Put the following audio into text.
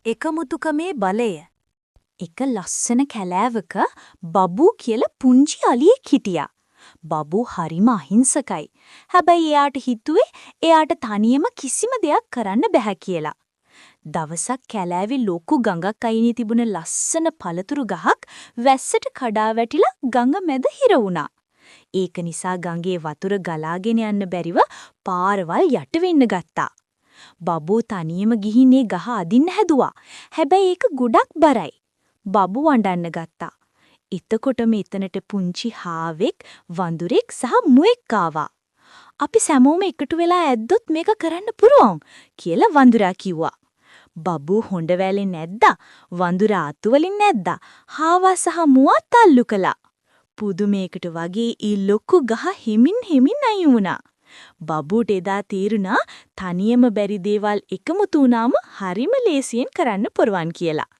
එකමුතුකමේ බලය. එක ලස්සන කැලෑවක බබූ කියලා පුංචි අලියෙක් හිටියා. බබූ හරිම අහිංසකයි. හැබැයි එයාට හිතුවේ එයාට තනියම කිසිම දෙයක් කරන්න බැහැ කියලා. දවසක් කැලෑවේ ලොකු ගඟක් අයිනේ තිබුණ ලස්සන පළතුරු ගහක් වැස්සට කඩා වැටිලා ගඟ මැද හිර වුණා. ඒක නිසා ගඟේ වතුර ගලාගෙන යන්න බැරිව පාරවල් යට වෙන්න ගත්තා. බබෝ තනියම ගිහින් ඒ ගහ අදින්න හැදුවා. හැබැයි ඒක ගොඩක් බරයි. බබෝ අඬන්න ගත්තා. එතකොටම එතනට පුංචි හාවෙක්, වඳුරෙක් සහ මුවෙක් ආවා. අපි සැමෝම එකතු වෙලා ඇද්දොත් මේක කරන්න පුළුවන් කියලා වඳුරා කිව්වා. බබෝ හොඬ වැලෙන් නැද්දා, වඳුරා අතු වලින් නැද්දා, හාවා සහ මුවා තල්ලු කළා. පුදුමයකට වගේ ඒ ලොකු ගහ හිමින් අයින් වුණා. බබුට එදා තේරුණා තනියම බැරි දේවල් එකමුතු වුණාම හරිම ලේසියෙන් කරන්න පුරවන් කියලා.